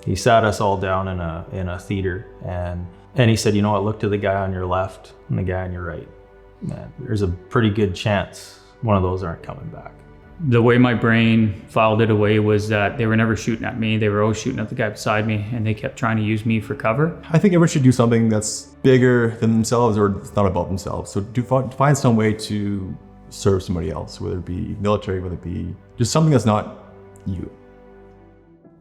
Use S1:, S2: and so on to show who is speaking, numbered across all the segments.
S1: He sat us all down in a theater and he said, you know what, look to the guy on your left and the guy on your right. Man, there's a pretty good chance one of those aren't coming back.
S2: The way my brain filed it away was that they were never shooting at me. They were always shooting at the guy beside me, and they kept trying to use me for cover.
S3: I think everyone should do something that's bigger than themselves, or it's not about themselves. So find some way to serve somebody else, whether it be military, whether it be just something that's not you.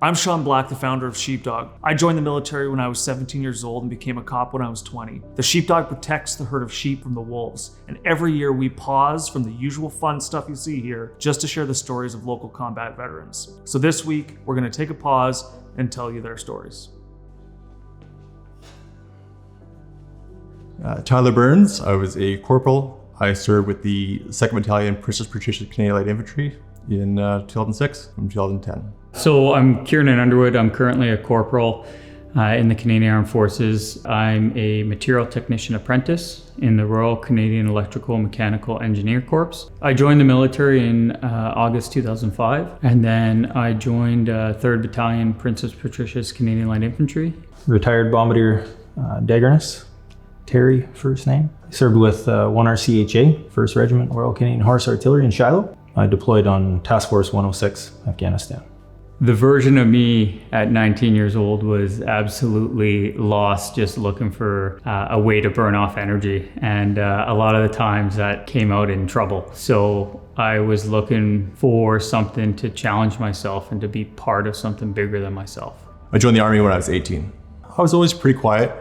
S4: I'm Sean Black, the founder of Sheepdog. I joined the military when I was 17 years old and became a cop when I was 20. The Sheepdog protects the herd of sheep from the wolves, and every year we pause from the usual fun stuff you see here just to share the stories of local combat veterans. So this week, we're gonna take a pause and tell you their stories.
S3: Tyler Burns, I was a corporal. I served with the 2nd Battalion, Princess Patricia's Canadian Light Infantry in 2006 from 2010.
S2: So I'm Kiernan Underwood. I'm currently a corporal in the Canadian Armed Forces. I'm a material technician apprentice in the Royal Canadian Electrical Mechanical Engineer Corps. I joined the military in August 2005, and then I joined 3rd Battalion, Princess Patricia's Canadian Light Infantry.
S1: Retired Bombardier Degerness, Terry first name. I served with 1RCHA, 1st Regiment Royal Canadian Horse Artillery in Shiloh. I deployed on Task Force 106, Afghanistan.
S2: The version of me at 19 years old was absolutely lost, just looking for a way to burn off energy. And a lot of the times that came out in trouble. So I was looking for something to challenge myself and to be part of something bigger than myself.
S3: I joined the Army when I was 18. I was always pretty quiet,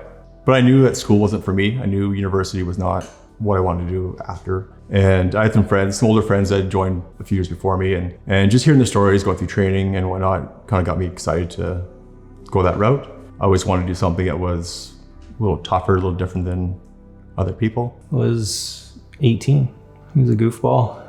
S3: but I knew that school wasn't for me. I knew university was not what I wanted to do after. And I had some friends, some older friends that had joined a few years before me, and just hearing the stories, going through training and whatnot, kind of got me excited to go that route. I always wanted to do something that was a little tougher, a little different than other people.
S1: I was 18. He was a goofball.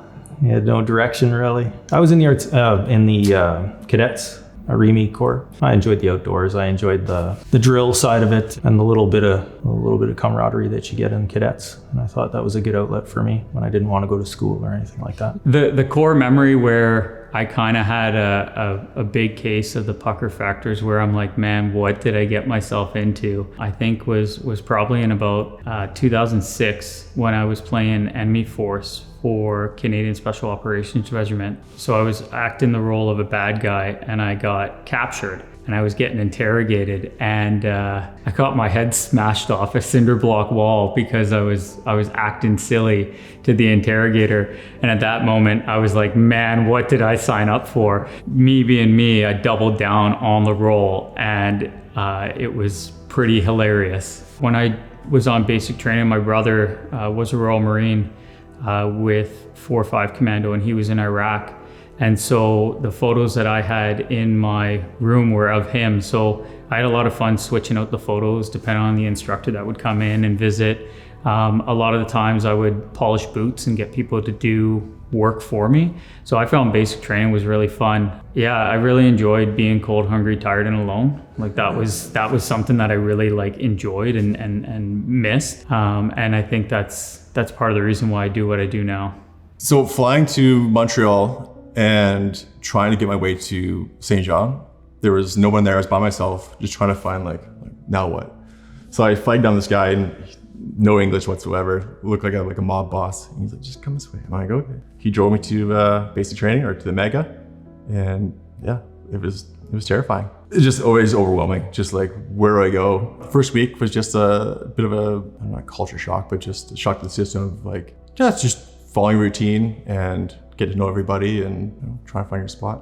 S1: He had no direction really. I was in the cadets, a REME Corps. I enjoyed the outdoors. I enjoyed the drill side of it and the little bit of camaraderie that you get in cadets. And I thought that was a good outlet for me when I didn't want to go to school or anything like that.
S2: The core memory where I kind of had a big case of the pucker factors, where I'm like, man, what did I get myself into? I think was probably in about 2006 when I was playing enemy force for Canadian Special Operations Regiment. So I was acting the role of a bad guy, and I got captured and I was getting interrogated, and I got my head smashed off a cinder block wall because I was acting silly to the interrogator. And at that moment I was like, man, what did I sign up for? Me being me, I doubled down on the role, and it was pretty hilarious. When I was on basic training, my brother was a Royal Marine with 4-5 Commando, and he was in Iraq. And so the photos that I had in my room were of him. So I had a lot of fun switching out the photos depending on the instructor that would come in and visit. A lot of the times I would polish boots and get people to do work for me. So I found basic training was really fun. Yeah, I really enjoyed being cold, hungry, tired, and alone. Like that was something that I really enjoyed and missed. And I think that's part of the reason why I do what I do now.
S3: So flying to Montreal and trying to get my way to Saint Jean, there was no one there. I was by myself, just trying to find like now what? So I flagged down this guy, and no English whatsoever, looked like a mob boss. And he's like, just come this way. I'm like, okay. He drove me to basic training, or to the Mega, and yeah, it was terrifying. It's just always overwhelming. Just like, where do I go? First week was just a bit of a, I don't know, culture shock, but just a shock to the system of like, just following routine and get to know everybody and try to find your spot.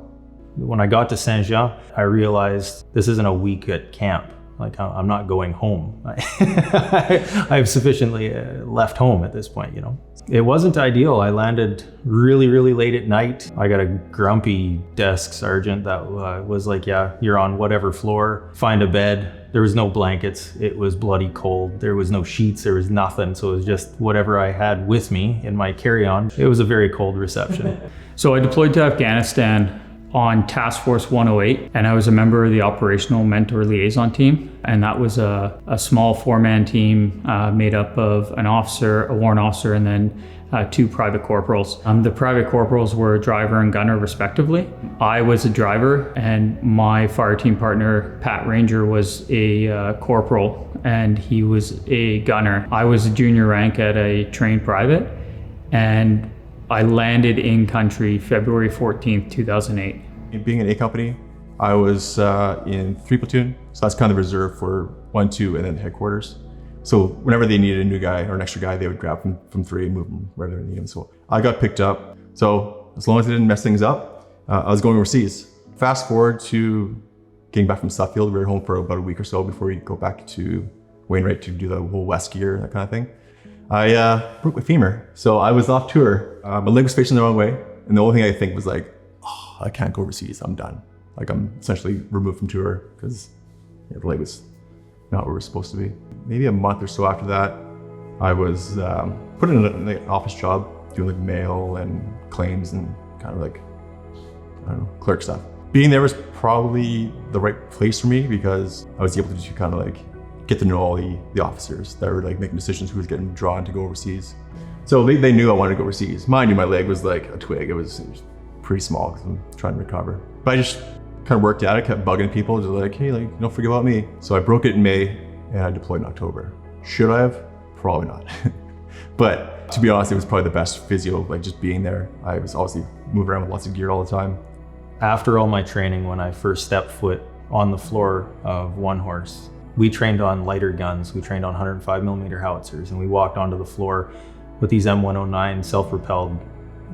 S1: When I got to Saint Jean, I realized this isn't a week at camp. Like, I'm not going home. I've sufficiently left home at this point, you know. It wasn't ideal. I landed really, really late at night. I got a grumpy desk sergeant that was like, yeah, you're on whatever floor, find a bed. There was no blankets. It was bloody cold. There was no sheets. There was nothing. So it was just whatever I had with me in my carry-on. It was a very cold reception.
S2: So I deployed to Afghanistan on Task Force 108, and I was a member of the Operational Mentor Liaison Team. And that was a small 4-man team made up of an officer, a warrant officer, and then 2 private corporals. The private corporals were a driver and gunner respectively. I was a driver, and my fire team partner, Pat Ranger, was a corporal, and he was a gunner. I was a junior rank at a trained private, and I landed in country February 14th, 2008.
S3: Being in A company, I was in 3 platoon, so that's kind of reserved for 1, 2, and then headquarters. So whenever they needed a new guy or an extra guy, they would grab from 3 and move them wherever they needed them. So I got picked up. So as long as I didn't mess things up, I was going overseas. Fast forward to getting back from Suffield. We were home for about a week or so before we go back to Wainwright to do the whole West gear, that kind of thing. I broke my femur. So I was off tour. My leg was facing the wrong way. And the only thing I think was like, oh, I can't go overseas. I'm done. Like I'm essentially removed from tour because the leg was not where we're supposed to be. Maybe a month or so after that, I was put in an office job doing like mail and claims and kind of like, I don't know, clerk stuff. Being there was probably the right place for me because I was able to kind of like get to know all the officers that were like making decisions who was getting drawn to go overseas. So they knew I wanted to go overseas. Mind you, my leg was like a twig. It was pretty small because I'm trying to recover. But I just kind of worked at it, kept bugging people, just like, hey, like, don't forget about me. So I broke it in May and I deployed in October. Should I have? Probably not. But to be honest, it was probably the best physio, like just being there. I was obviously moving around with lots of gear all the time.
S1: After all my training, when I first stepped foot on the floor of One Horse, we trained on lighter guns. We trained on 105 millimeter howitzers, and we walked onto the floor with these M109 self-propelled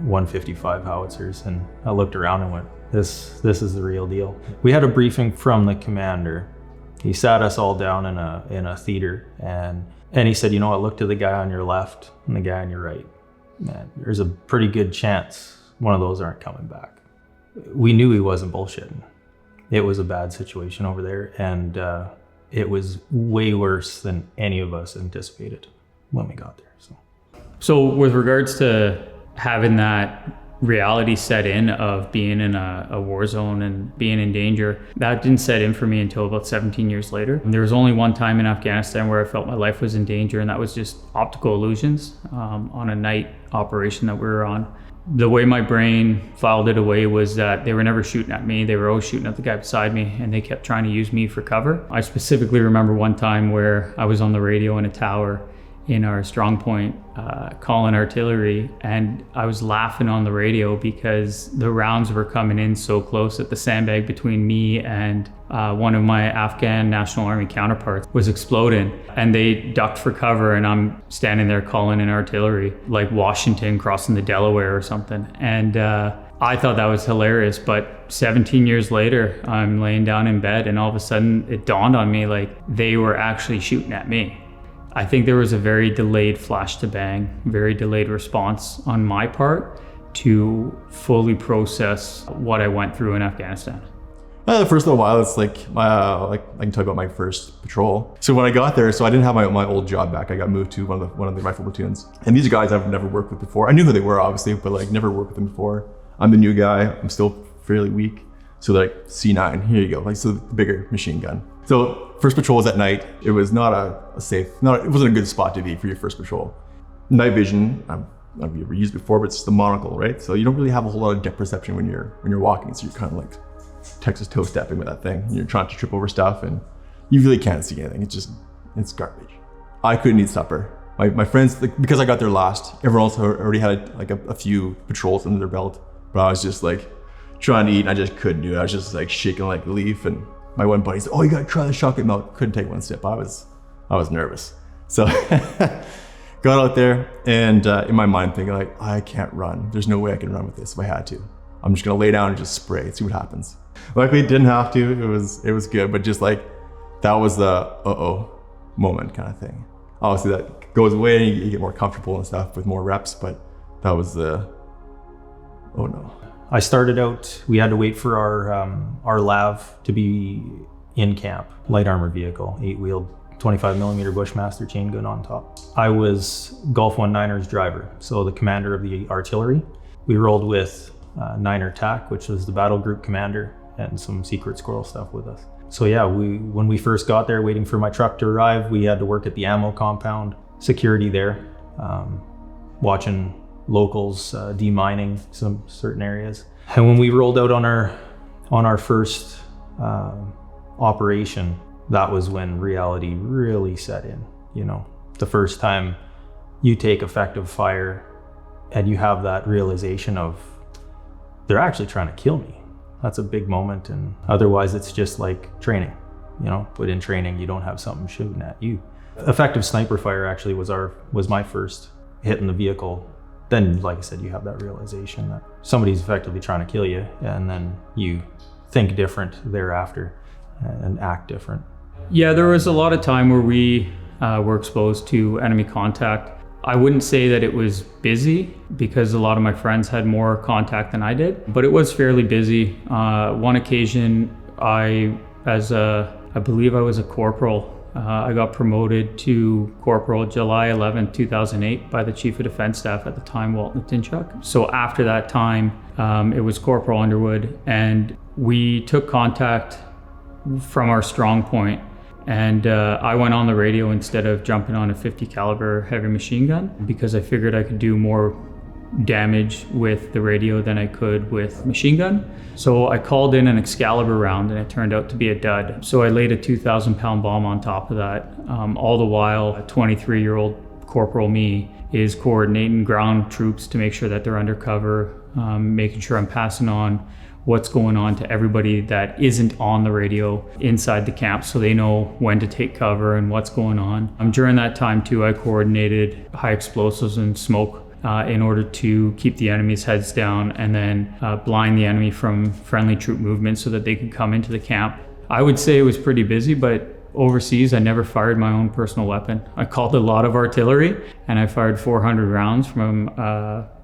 S1: 155 howitzers. And I looked around and went, this is the real deal. We had a briefing from the commander. He sat us all down in a theater, and he said, you know what, look to the guy on your left and the guy on your right. Man, there's a pretty good chance one of those aren't coming back. We knew he wasn't bullshitting. It was a bad situation over there, and it was way worse than any of us anticipated when we got there.
S2: So with regards to having that reality set in of being in a war zone and being in danger, that didn't set in for me until about 17 years later. And there was only one time in Afghanistan where I felt my life was in danger, and that was just optical illusions on a night operation that we were on. The way my brain filed it away was that they were never shooting at me. They were always shooting at the guy beside me, and they kept trying to use me for cover. I specifically remember one time where I was on the radio in a tower in our strong point calling artillery, and I was laughing on the radio because the rounds were coming in so close that the sandbag between me and one of my Afghan National Army counterparts was exploding, and they ducked for cover, and I'm standing there calling in artillery like Washington crossing the Delaware or something. And I thought that was hilarious, but 17 years later, I'm laying down in bed, and all of a sudden it dawned on me like they were actually shooting at me. I think there was a very delayed flash to bang, very delayed response on my part to fully process what I went through in Afghanistan.
S3: The first little while, it's like I can tell you about my first patrol. So when I got there, so I didn't have my old job back. I got moved to one of the rifle platoons, and these guys I've never worked with before. I knew who they were, obviously, but like never worked with them before. I'm the new guy. I'm still fairly weak. So like C9, here you go, like so the bigger machine gun. So first patrol was at night. It was not it wasn't a good spot to be for your first patrol. Night vision, I've never used before, but it's the monocle, right? So you don't really have a whole lot of depth perception when you're walking. So you're kind of like Texas toe stepping with that thing. And you're trying to trip over stuff, and you really can't see anything. It's garbage. I couldn't eat supper. My friends, like, because I got there last, everyone else already had a few patrols under their belt, but I was just like trying to eat, and I just couldn't do it. I was just like shaking like a leaf, and my one buddy said, "Oh, you gotta try the chocolate milk." Couldn't take one sip. I was nervous. So got out there, and in my mind thinking like, I can't run. There's no way I can run with this if I had to. I'm just gonna lay down and just spray, see what happens. Luckily, it didn't have to. It was good, but just like that was the uh-oh moment kind of thing. Obviously, that goes away and you get more comfortable and stuff with more reps, but that was the oh no.
S1: I started out, we had to wait for our LAV to be in camp. Light armor vehicle, 8-wheeled, 25 millimeter Bushmaster chain gun on top. I was Golf 19's driver, so the commander of the artillery. We rolled with Niner TAC, which was the battle group commander, and some secret squirrel stuff with us. So yeah, when we first got there, waiting for my truck to arrive, we had to work at the ammo compound, security there, watching locals demining some certain areas. And when we rolled out on our first operation, that was when reality really set in. The first time you take effective fire and you have that realization of they're actually trying to kill me. That's a big moment, and otherwise it's just like training, but in training you don't have something shooting at you. Effective sniper fire actually was my first hit in the vehicle. Then, like I said, you have that realization that somebody's effectively trying to kill you, and then you think different thereafter and act different.
S2: Yeah, there was a lot of time where we were exposed to enemy contact. I wouldn't say that it was busy because a lot of my friends had more contact than I did, but it was fairly busy. One occasion, I believe I was a corporal. I got promoted to corporal July 11, 2008 by the Chief of Defense Staff at the time, Walt Natinchuk. So after that time, it was Corporal Underwood, and we took contact from our strong point. And I went on the radio instead of jumping on a 50 caliber heavy machine gun because I figured I could do more damage with the radio than I could with machine gun. So I called in an Excalibur round, and it turned out to be a dud. So I laid a 2,000-pound bomb on top of that. All the while, a 23-year-old Corporal me is coordinating ground troops to make sure that they're under cover, making sure I'm passing on what's going on to everybody that isn't on the radio inside the camp, so they know when to take cover and what's going on. During that time too, I coordinated high explosives and smoke in order to keep the enemy's heads down, and then blind the enemy from friendly troop movement so that they could come into the camp. I would say it was pretty busy, but overseas I never fired my own personal weapon. I called a lot of artillery, and I fired 400 rounds from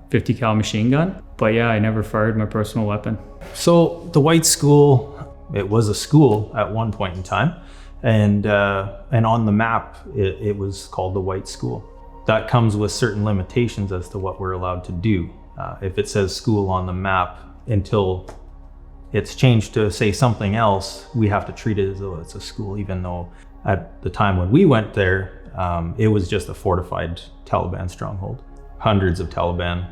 S2: 50 cal machine gun. But yeah, I never fired my personal weapon.
S1: So the White School, it was a school at one point in time, and on the map it was called the White School. That comes with certain limitations as to what we're allowed to do. If it says school on the map, until it's changed to say something else, we have to treat it as though it's a school, even though at the time when we went there, it was just a fortified Taliban stronghold. Hundreds of Taliban,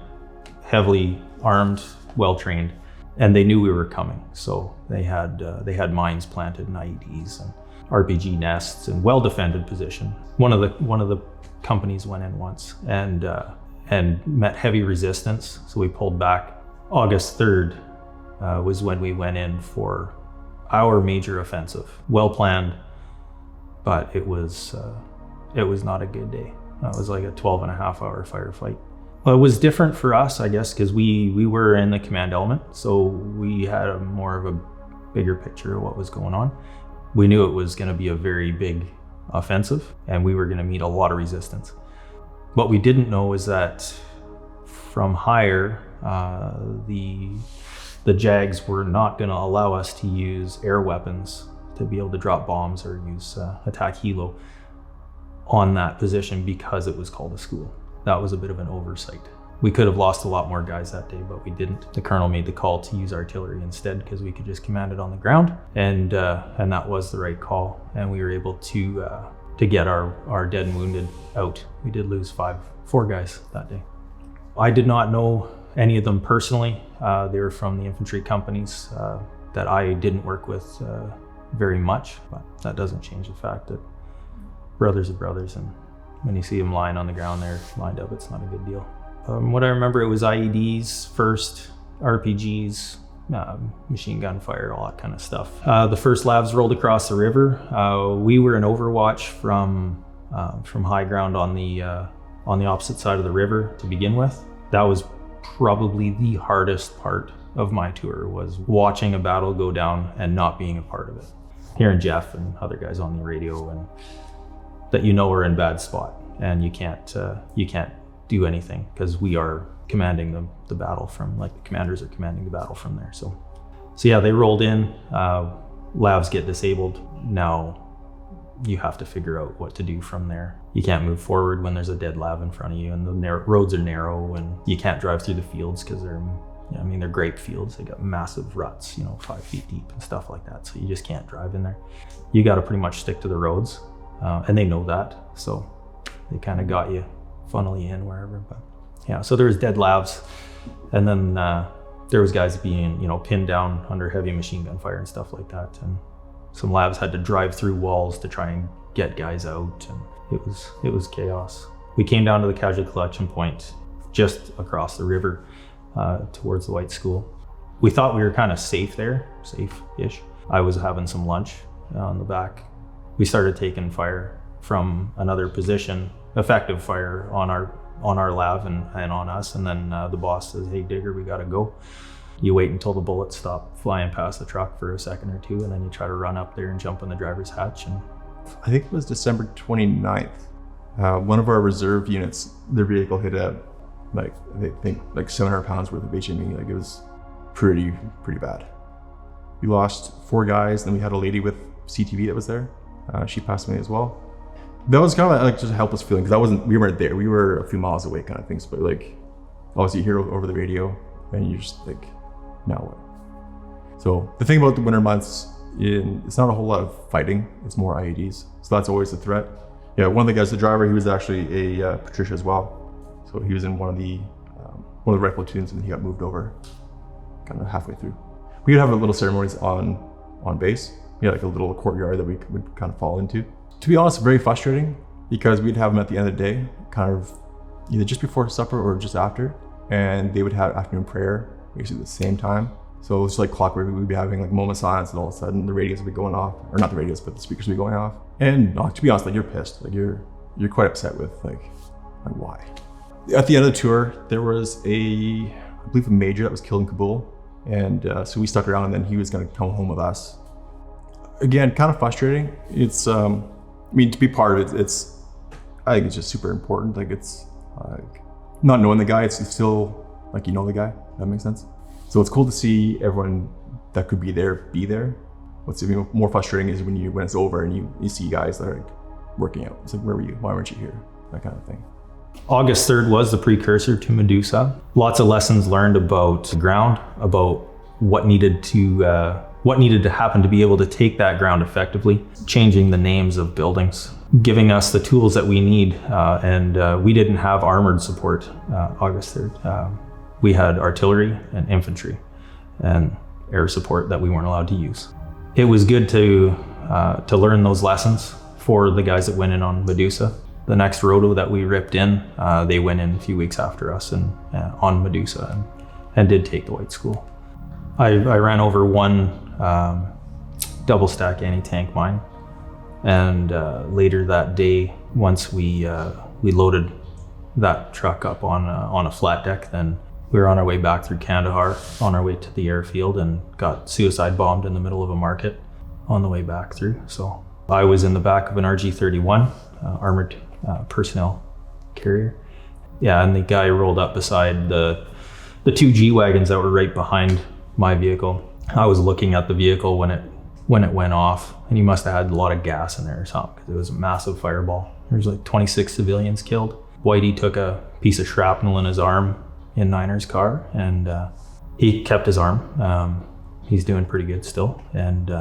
S1: heavily armed, well-trained, and they knew we were coming. So they had mines planted and IEDs and RPG nests and well-defended position. One of the companies went in once and met heavy resistance, so we pulled back. August 3rd was when we went in for our major offensive. Well planned, but it was not a good day. That was like a 12.5-hour firefight. Well, it was different for us, I guess, because we were in the command element, so we had more of a bigger picture of what was going on. We knew it was going to be a very big offensive, and we were going to meet a lot of resistance. What we didn't know is that from higher, the JAGs were not going to allow us to use air weapons to be able to drop bombs or use attack helo on that position because it was called a school. That was a bit of an oversight. We could have lost a lot more guys that day, but we didn't. The colonel made the call to use artillery instead because we could just command it on the ground, and that was the right call. And we were able to get our dead and wounded out. We did lose 4 guys that day. I did not know any of them personally. They were from the infantry companies that I didn't work with very much, but that doesn't change the fact that brothers are brothers, and when you see them lying on the ground there lined up, it's not a good deal. What I remember, it was IEDs first, RPGs, machine gun fire, all that kind of stuff. The first labs rolled across the river. We were in overwatch from high ground on the opposite side of the river to begin with. That was probably the hardest part of my tour, was watching a battle go down and not being a part of it. Hearing Jeff and other guys on the radio, and that we're in bad spot and you can't do anything because we are commanding the battle from, like, the commanders are commanding the battle from there. So yeah, they rolled in, labs get disabled. Now you have to figure out what to do from there. You can't move forward when there's a dead lab in front of you, and the roads are narrow, and you can't drive through the fields because I mean, they're grape fields. They got massive ruts, 5 feet deep and stuff like that. So you just can't drive in there. You got to pretty much stick to the roads, and they know that. So they kind of got you, funnel you in wherever. But yeah, so there was dead labs, and then there was guys being, pinned down under heavy machine gun fire and stuff like that. And some labs had to drive through walls to try and get guys out, and it was chaos. We came down to the casualty collection point just across the river towards the White School. We thought we were kind of safe there, safe-ish. I was having some lunch on the back. We started taking fire from another position, effective fire on our lab and on us, and then the boss says, "Hey Digger, we gotta go." You wait until the bullets stop flying past the truck for a second or two, and then you try to run up there and jump in the driver's hatch. And
S3: I think it was December 29th. One of our reserve units, their vehicle hit I think 700 pounds worth of HME. Like, it was pretty bad. We lost 4 guys, then we had a lady with CTV that was there. She passed away as well. That was kind of like just a helpless feeling, because we weren't there. We were a few miles away kind of things, but like, obviously you hear over the radio and you're just like, now what? So the thing about the winter months, it's not a whole lot of fighting, it's more IEDs. So that's always a threat. Yeah, one of the guys, the driver, he was actually a Patricia as well. So he was in one of the rifle platoons, and he got moved over kind of halfway through. We would have a little ceremonies on base. We had like a little courtyard that we would kind of fall into. To be honest, very frustrating, because we'd have them at the end of the day, kind of either just before supper or just after, and they would have afternoon prayer basically at the same time. So it was like clockwork. We'd be having like a moment of silence, and all of a sudden the radios would be going off, or not the radios, but the speakers would be going off. And to be honest, like, you're pissed, like you're quite upset with like why. At the end of the tour, there was I believe a major that was killed in Kabul, and so we stuck around, and then he was going to come home with us. Again, kind of frustrating. It's I mean, to be part of it, I think it's just super important. Like, it's like, not knowing the guy, it's still like, the guy. That makes sense. So it's cool to see everyone that could be there. What's even more frustrating is when it's over and you see guys that are like working out. It's like, where were you? Why weren't you here? That kind of thing.
S1: August 3rd was the precursor to Medusa. Lots of lessons learned about the ground, about what needed to happen to be able to take that ground effectively, changing the names of buildings, giving us the tools that we need. And we didn't have armored support August 3rd. We had artillery and infantry and air support that we weren't allowed to use. It was good to learn those lessons for the guys that went in on Medusa. The next roto that we ripped in, they went in a few weeks after us and on Medusa and did take the White School. I ran over one double stack anti-tank mine, and later that day, once we loaded that truck up on a flat deck, then we were on our way back through Kandahar, on our way to the airfield, and got suicide bombed in the middle of a market on the way back through. So I was in the back of an RG-31 armored personnel carrier. Yeah, and the guy rolled up beside the 2 G-Wagons that were right behind my vehicle. I was looking at the vehicle when it went off, and he must have had a lot of gas in there or something, because it was a massive fireball. There was like 26 civilians killed. Whitey took a piece of shrapnel in his arm in Niner's car, and he kept his arm. He's doing pretty good still, and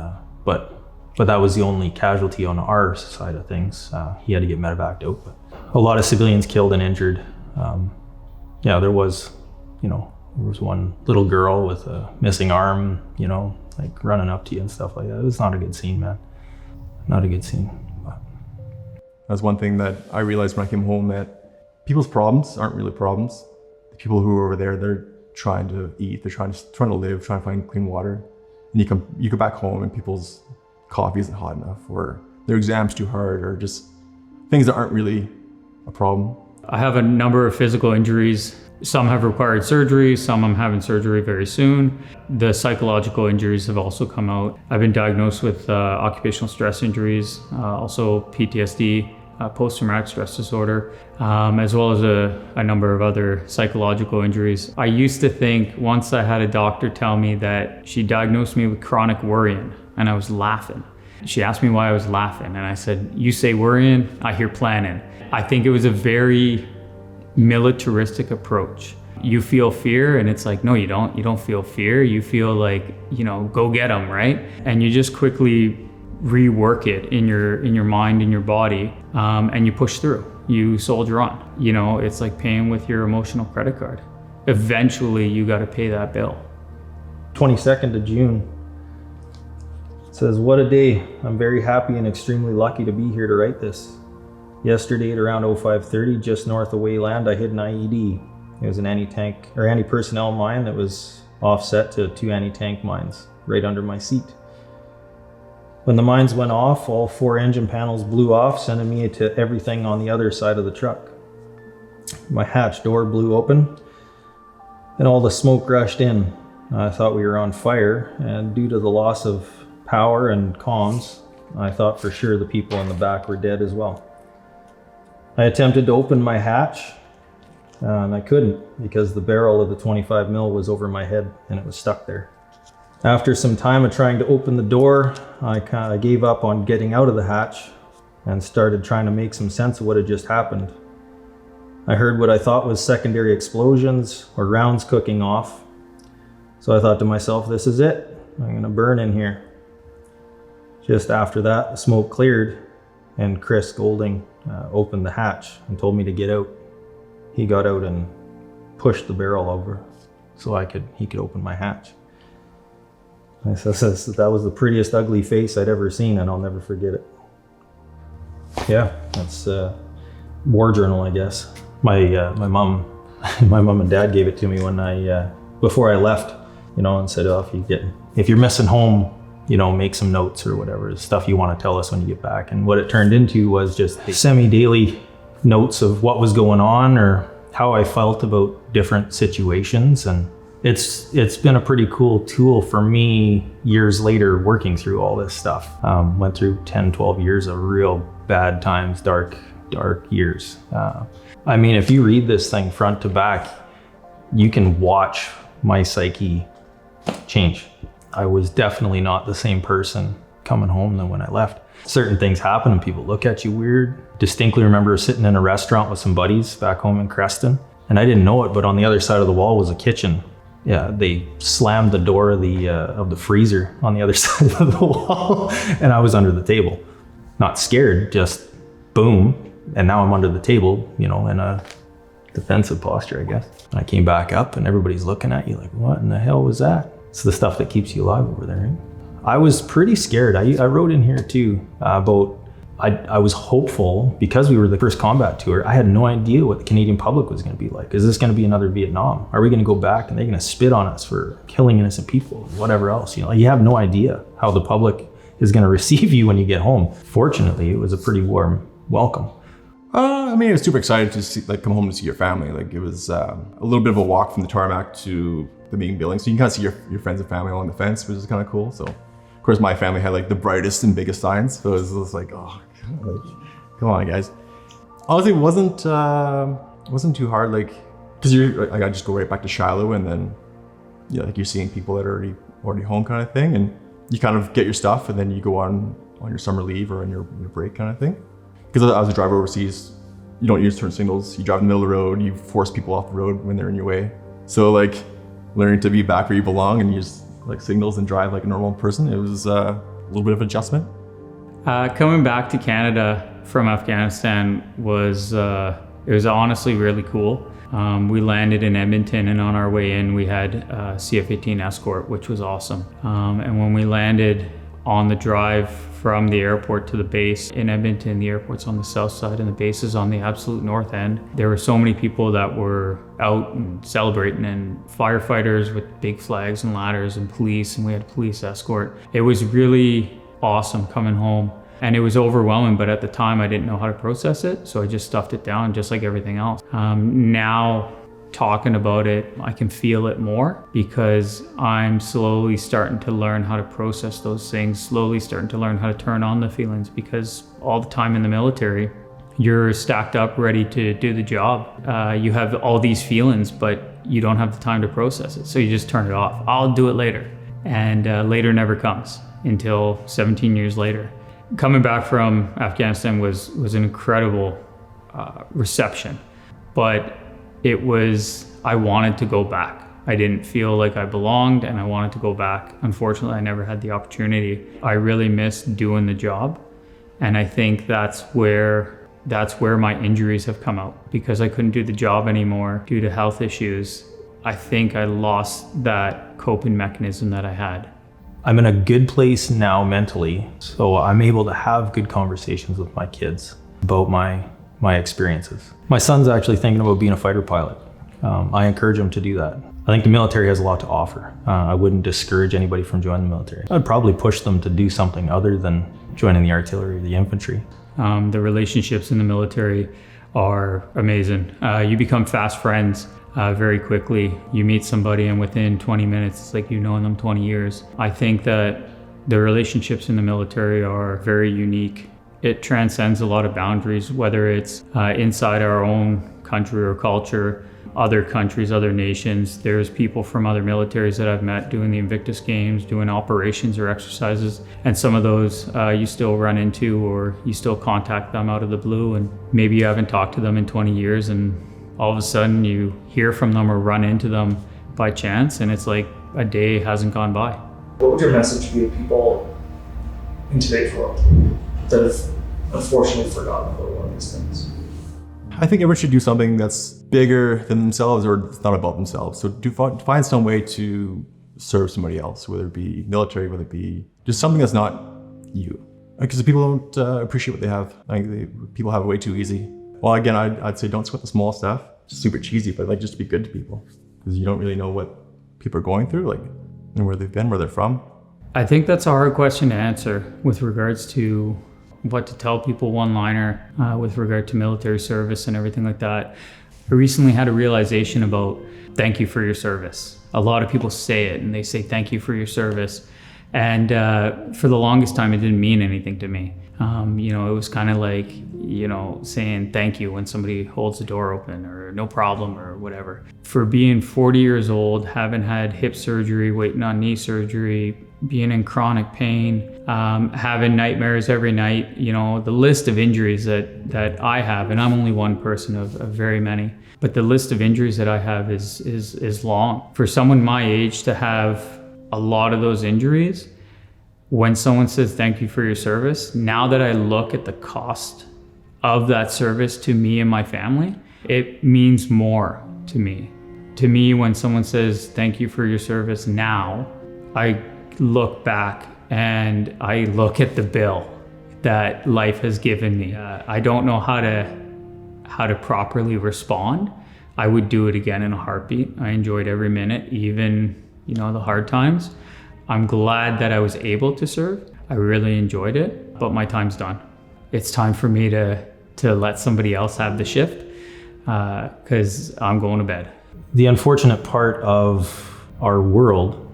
S1: but that was the only casualty on our side of things. He had to get medevaced out. But a lot of civilians killed and injured. Yeah, there was one little girl with a missing arm, like running up to you and stuff like that. It was not a good scene, man. Not a good scene. But
S3: that's one thing that I realized when I came home, that people's problems aren't really problems. The people who are over there, they're trying to eat, they're trying to live, trying to find clean water. And you go back home and people's coffee isn't hot enough, or their exam's too hard, or just things that aren't really a problem.
S2: I have a number of physical injuries. Some have required surgery, some I'm having surgery very soon. The psychological injuries have also come out. I've been diagnosed with occupational stress injuries, also PTSD, post-traumatic stress disorder, as well as a number of other psychological injuries. I used to think, once I had a doctor tell me that she diagnosed me with chronic worrying, and I was laughing. She asked me why I was laughing, and I said, "You say worrying, I hear planning." I think it was a very militaristic approach. You feel fear, and it's like, no, you don't. You don't feel fear. You feel like, go get them, right? And you just quickly rework it in your mind, in your body, and you push through. You soldier on. It's like paying with your emotional credit card. Eventually, you got to pay that bill.
S1: 22nd of June. It says, what a day. I'm very happy and extremely lucky to be here to write this. Yesterday at around 05:30, just north of Wayland, I hit an IED. It was an anti-tank or anti-personnel mine that was offset to 2 anti-tank mines right under my seat. When the mines went off, all 4 engine panels blew off, sending me to everything on the other side of the truck. My hatch door blew open and all the smoke rushed in. I thought we were on fire, and due to the loss of power and comms, I thought for sure the people in the back were dead as well. I attempted to open my hatch, and I couldn't because the barrel of the 25 mil was over my head and it was stuck there. After some time of trying to open the door, I kind of gave up on getting out of the hatch and started trying to make some sense of what had just happened. I heard what I thought was secondary explosions or rounds cooking off. So I thought to myself, this is it. I'm gonna burn in here. Just after that, the smoke cleared and Chris Golding opened the hatch and told me to get out. He got out and pushed the barrel over so he could open my hatch. I says that was the prettiest ugly face I'd ever seen, and I'll never forget it. Yeah, that's war journal, I guess. My mom and dad gave it to me when before I left, and said, oh, if you're missing home, make some notes or whatever, stuff you want to tell us when you get back. And what it turned into was just semi-daily notes of what was going on or how I felt about different situations. And it's been a pretty cool tool for me years later working through all this stuff. Went through 10, 12 years of real bad times, dark years. If you read this thing front to back, you can watch my psyche change. I was definitely not the same person coming home than when I left. Certain things happen and people look at you weird. Distinctly remember sitting in a restaurant with some buddies back home in Creston, and I didn't know it, but on the other side of the wall was a kitchen. Yeah, they slammed the door of the freezer on the other side of the wall, and I was under the table. Not scared, just boom, and now I'm under the table, in a defensive posture, I guess. I came back up and everybody's looking at you like, what in the hell was that? It's the stuff that keeps you alive over there, right? I was pretty scared. I wrote in here too about I was hopeful because we were the first combat tour. I had no idea what the Canadian public was going to be like. Is this going to be another Vietnam? Are we going to go back and they're going to spit on us for killing innocent people, whatever else? You have no idea how the public is going to receive you when you get home. Fortunately, it was a pretty warm welcome.
S3: I was super excited to come home to see your family. It was a little bit of a walk from the tarmac to the main building, so you can kind of see your friends and family along the fence, which is kind of cool. So, of course, my family had the brightest and biggest signs, so it was just like, oh, come on, guys. Honestly, it wasn't too hard, because I just go right back to Shiloh, and then you're seeing people that are already home, kind of thing, and you kind of get your stuff, and then you go on your summer leave or on your break, kind of thing. Because I was a driver overseas, you don't use turn signals. You drive in the middle of the road. You force people off the road when they're in your way. So learning to be back where you belong and use signals and drive like a normal person, it was a little bit of adjustment.
S2: Coming back to Canada from Afghanistan was honestly really cool. We landed in Edmonton, and on our way in, we had a CF-18 escort, which was awesome. And when we landed on the drive from the airport to the base in Edmonton, the airport's on the south side and the base is on the absolute north end. There were so many people that were out and celebrating, and firefighters with big flags and ladders, and police, and we had a police escort. It was really awesome coming home, and it was overwhelming, but at the time I didn't know how to process it, so I just stuffed it down just like everything else. Now talking about it, I can feel it more because I'm slowly starting to learn how to process those things, slowly starting to learn how to turn on the feelings, because all the time in the military, you're stacked up, ready to do the job. You have all these feelings, but you don't have the time to process it. So you just turn it off. I'll do it later. And later never comes until 17 years later. Coming back from Afghanistan was an incredible reception, but it was I wanted to go back. I didn't feel like I belonged and I wanted to go back. Unfortunately, I never had the opportunity. I really missed doing the job. And I think that's where my injuries have come out, because I couldn't do the job anymore due to health issues. I think I lost that coping mechanism that I had.
S1: I'm in a good place now mentally, so I'm able to have good conversations with my kids about my experiences. My son's actually thinking about being a fighter pilot. I encourage him to do that. I think the military has a lot to offer. I wouldn't discourage anybody from joining the military. I'd probably push them to do something other than joining the artillery or the infantry.
S2: The relationships in the military are amazing. You become fast friends very quickly. You meet somebody and within 20 minutes, it's like you've known them 20 years. I think that the relationships in the military are very unique. It transcends a lot of boundaries, whether it's inside our own country or culture, other countries, other nations. There's people from other militaries that I've met doing the Invictus Games, doing operations or exercises. And some of those you still run into, or you still contact them out of the blue, and maybe you haven't talked to them in 20 years and all of a sudden you hear from them or run into them by chance, and it's like a day hasn't gone by.
S4: What would your message be to people in today's world that have unfortunately forgotten about one of these things?
S3: I think everyone should do something that's bigger than themselves, or it's not about themselves. So find some way to serve somebody else, whether it be military, whether it be just something that's not you. Because people don't appreciate what they have. People have it way too easy. Well, again, I'd say don't sweat the small stuff. It's super cheesy, but like just to be good to people, because you don't really know what people are going through, like, and where they've been, where they're from.
S2: I think that's a hard question to answer with regards to what to tell people one-liner with regard to military service and everything like that. I recently had a realization about thank you for your service. A lot of people say it and they say thank you for your service. And for the longest time, it didn't mean anything to me. It was kind of like, saying thank you when somebody holds the door open, or no problem or whatever. For being 40 years old, having had hip surgery, waiting on knee surgery, being in chronic pain, having nightmares every night, the list of injuries that I have, and I'm only one person of very many, but the list of injuries that I have is long. For someone my age to have a lot of those injuries, when someone says thank you for your service, now that I look at the cost of that service to me and my family, it means more to me. To me, when someone says thank you for your service now, I look back and I look at the bill that life has given me. I don't know how to properly respond. I would do it again in a heartbeat. I enjoyed every minute, even the hard times. I'm glad that I was able to serve. I really enjoyed it, but my time's done. It's time for me to let somebody else have the shift, because I'm going to bed.
S1: The unfortunate part of our world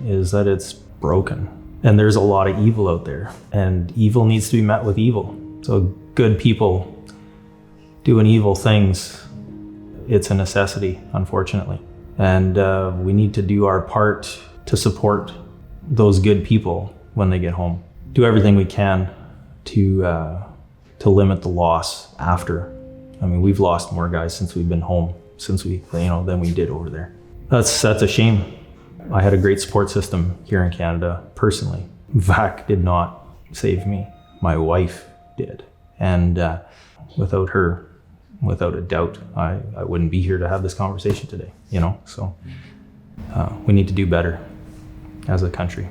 S1: is that it's broken, and there's a lot of evil out there, and evil needs to be met with evil. So good people doing evil things, it's a necessity, unfortunately. And we need to do our part to support those good people when they get home. Do everything we can to limit the loss after. I mean, we've lost more guys since we've been home, than we did over there. That's a shame. I had a great support system here in Canada, personally. VAC did not save me. My wife did. And without her, without a doubt, I wouldn't be here to have this conversation today, So we need to do better as a country.